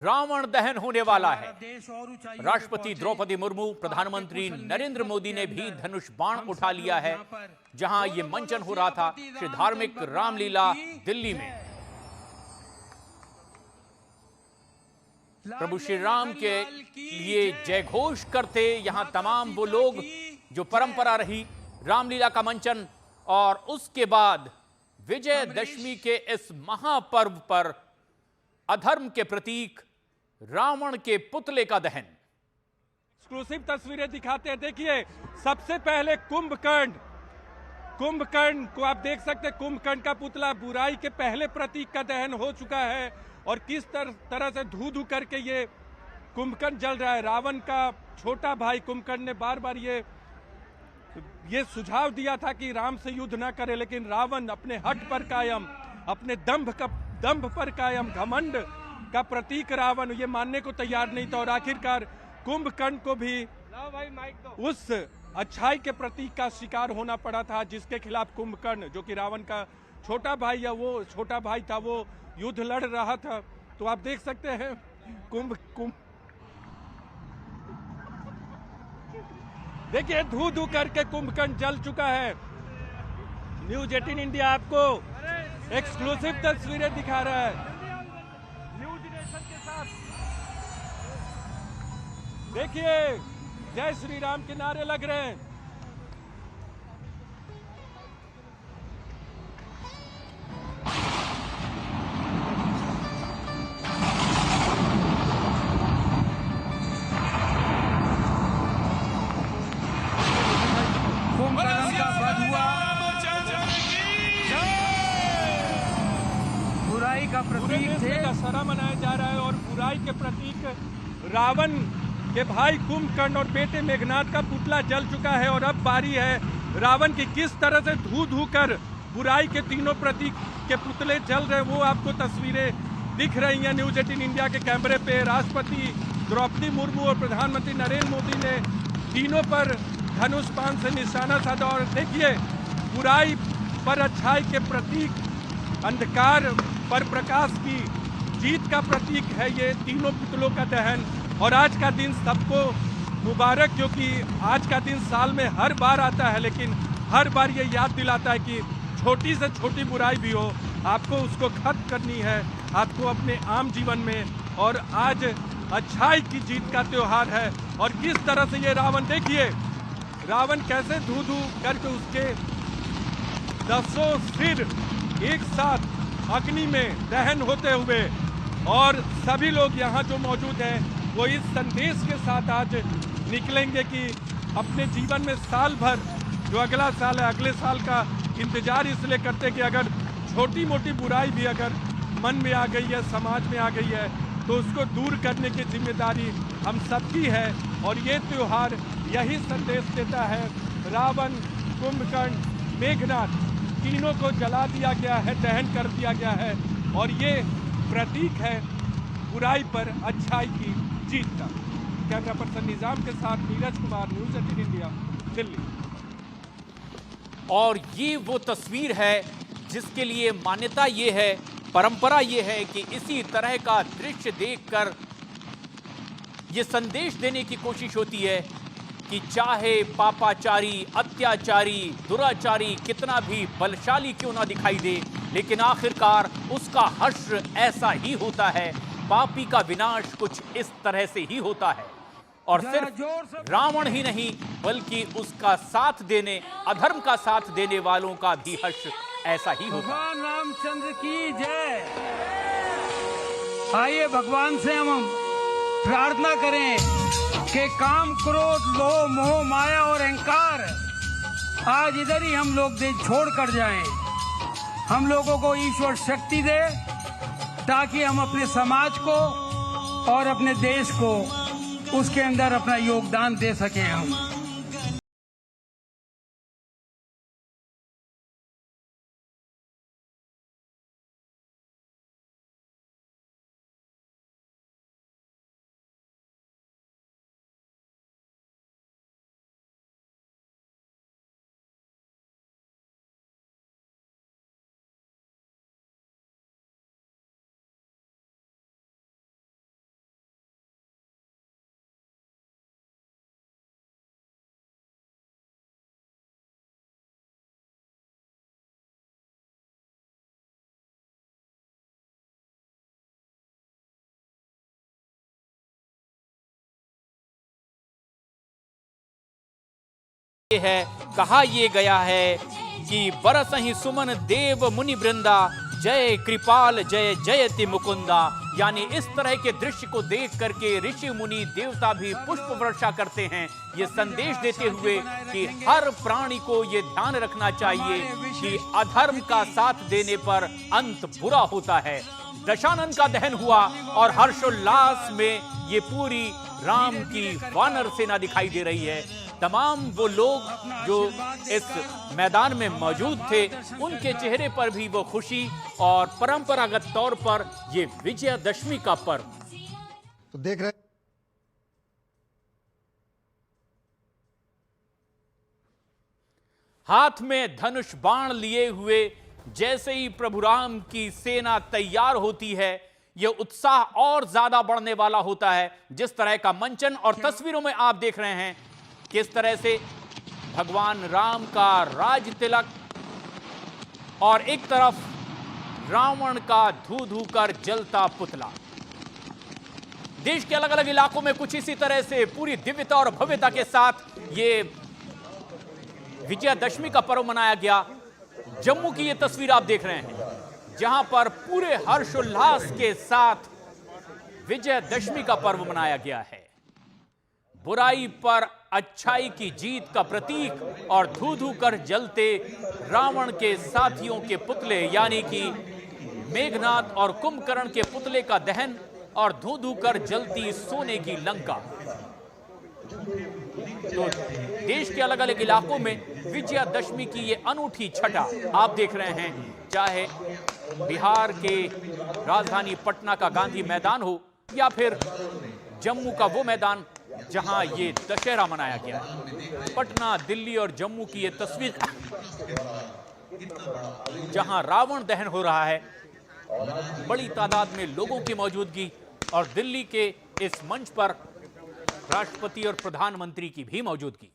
रावण दहन होने वाला है। देश और ऊंचाइयों पे राष्ट्रपति पहुंचे। द्रौपदी मुर्मू, प्रधानमंत्री नरेंद्र मोदी ने भी धनुष बाण उठा लिया है। जहां ये मंचन हो रहा था श्री धार्मिक रामलीला दिल्ली में, प्रभु श्री राम के लिए जय घोष करते यहां तमाम वो लोग जो परंपरा रही रामलीला का मंचन, और उसके बाद विजयदशमी के इस महापर्व पर अधर्म के प्रतीक रावण के पुतले का दहन। एक्सक्लूसिव तस्वीरें दिखाते हैं। देखिए, सबसे पहले कुंभकर्ण को आप देख सकते हैं। कुंभकर्ण का पुतला बुराई के पहले प्रतीक का दहन हो चुका है और किस तरह से धू धू करके ये कुंभकर्ण जल रहा है। रावण का छोटा भाई कुंभकर्ण ने बार बार ये सुझाव दिया था कि राम से युद्ध ना करे, लेकिन रावण अपने हट पर कायम, अपने दंभ पर कायम, घमंड का प्रतीक रावण ये मानने को तैयार नहीं था। और आखिरकार कुंभकर्ण को भी उस अच्छाई के प्रतीक का शिकार होना पड़ा था जिसके खिलाफ कुंभकर्ण, जो कि रावण का छोटा भाई या वो छोटा भाई था, वो युद्ध लड़ रहा था। तो आप देख सकते हैं देखिए धू धू करके कुंभकर्ण जल चुका है। न्यूज 18 इंडिया आपको एक्सक्लूसिव तस्वीरें दिखा रहा है न्यूज नेशन के साथ। देखिए, जय श्री राम के नारे लग रहे हैं। कुंभकर्ण का वध हुआ, बुराई का पूरे प्रतीक देश थे। में दशहरा मनाया जा रहा है और बुराई के प्रतीक रावण के भाई कुंभकर्ण और बेटे मेघनाथ का पुतला जल चुका है। और अब बारी है रावण की। किस तरह से धू धू कर बुराई के तीनों प्रतीक के पुतले जल रहे हैं, वो आपको तस्वीरें दिख रही हैं न्यूज 18 इंडिया के कैमरे पे। राष्ट्रपति द्रौपदी मुर्मू और प्रधानमंत्री नरेंद्र मोदी ने तीनों पर धनुष बाण से निशाना साधा। और देखिए, बुराई पर अच्छाई के प्रतीक, अंधकार पर प्रकाश की जीत का प्रतीक है ये तीनों पुतलों का दहन। और आज का दिन सबको मुबारक, क्योंकि आज का दिन साल में हर बार आता है, लेकिन हर बार ये याद दिलाता है कि छोटी से छोटी बुराई भी हो, आपको उसको खत्म करनी है, आपको अपने आम जीवन में। और आज अच्छाई की जीत का त्योहार है। और किस तरह से ये रावण, देखिए रावण कैसे धू धू करके उसके 10 सिर एक साथ अग्नि में दहन होते हुए, और सभी लोग यहाँ जो मौजूद हैं वो इस संदेश के साथ आज निकलेंगे कि अपने जीवन में साल भर जो अगला साल है, अगले साल का इंतजार इसलिए करते हैं कि अगर छोटी मोटी बुराई भी अगर मन में आ गई है, समाज में आ गई है, तो उसको दूर करने की जिम्मेदारी हम सबकी है। और ये त्योहार यही संदेश देता है। रावण, कुंभकर्ण, मेघनाथ तीनों को जला दिया गया है, दहन कर दिया गया है, और ये प्रतीक है बुराई पर अच्छाई की जीत का। कैमरा पर्सन निजाम के साथ नीरज कुमार, न्यूज 18 इंडिया, दिल्ली। और ये वो तस्वीर है जिसके लिए मान्यता ये है, परंपरा ये है कि इसी तरह का दृश्य देखकर ये संदेश देने की कोशिश होती है कि चाहे पापाचारी, अत्याचारी, दुराचारी कितना भी बलशाली क्यों ना दिखाई दे, लेकिन आखिरकार उसका हश्र ऐसा ही होता है। पापी का विनाश कुछ इस तरह से ही होता है। और सिर्फ रावण ही नहीं, बल्कि उसका साथ देने, अधर्म का साथ देने वालों का भी हश्र ऐसा ही होता है। भगवान रामचंद्र की जय। आइए भगवान से हम प्रार्थना करें कि काम, क्रोध, लोभ, मोह, माया और अहंकार आज इधर ही हम लोग छोड़ कर जाएं। हम लोगों को ईश्वर शक्ति दे ताकि हम अपने समाज को और अपने देश को उसके अंदर अपना योगदान दे सकें हम। ये है, कहा ये गया है कि बरसहि सुमन देव मुनि वृंदा, जय कृपाल जय जयति मुकुंदा। यानी इस तरह के दृश्य को देख करके ऋषि मुनि देवता भी पुष्प वर्षा करते हैं, ये संदेश देते हुए कि हर प्राणी को ये ध्यान रखना चाहिए कि अधर्म का साथ देने पर अंत बुरा होता है। दशानन का दहन हुआ और हर्षोल्लास में ये पूरी राम की वानर सेना दिखाई दे रही है। तमाम वो लोग जो इस मैदान में मौजूद थे, उनके चेहरे पर भी वो खुशी और परंपरागत तौर पर ये विजयादशमी का पर्व। तो देख रहे हाथ में धनुष बाण लिए हुए जैसे ही प्रभु राम की सेना तैयार होती है, यह उत्साह और ज्यादा बढ़ने वाला होता है। जिस तरह का मंचन और तस्वीरों में आप देख रहे हैं, किस तरह से भगवान राम का राज तिलक और एक तरफ रावण का धू धू कर जलता पुतला। देश के अलग अलग इलाकों में कुछ इसी तरह से पूरी दिव्यता और भव्यता के साथ ये विजयादशमी का पर्व मनाया गया। जम्मू की ये तस्वीर आप देख रहे हैं, जहां पर पूरे हर्षोल्लास के साथ विजयादशमी का पर्व मनाया गया है। बुराई पर अच्छाई की जीत का प्रतीक और धू धू कर जलते रावण के साथियों के पुतले, यानी कि मेघनाद और कुंभकर्ण के पुतले का दहन और धू धू कर जलती सोने की लंका। तो देश के अलग अलग इलाकों में विजयादशमी की ये अनूठी छटा आप देख रहे हैं, चाहे बिहार के राजधानी पटना का गांधी मैदान हो या फिर जम्मू का वो मैदान जहां ये दशहरा मनाया गया है। पटना, दिल्ली और जम्मू की ये तस्वीर जहां रावण दहन हो रहा है, बड़ी तादाद में लोगों की मौजूदगी और दिल्ली के इस मंच पर राष्ट्रपति और प्रधानमंत्री की भी मौजूदगी।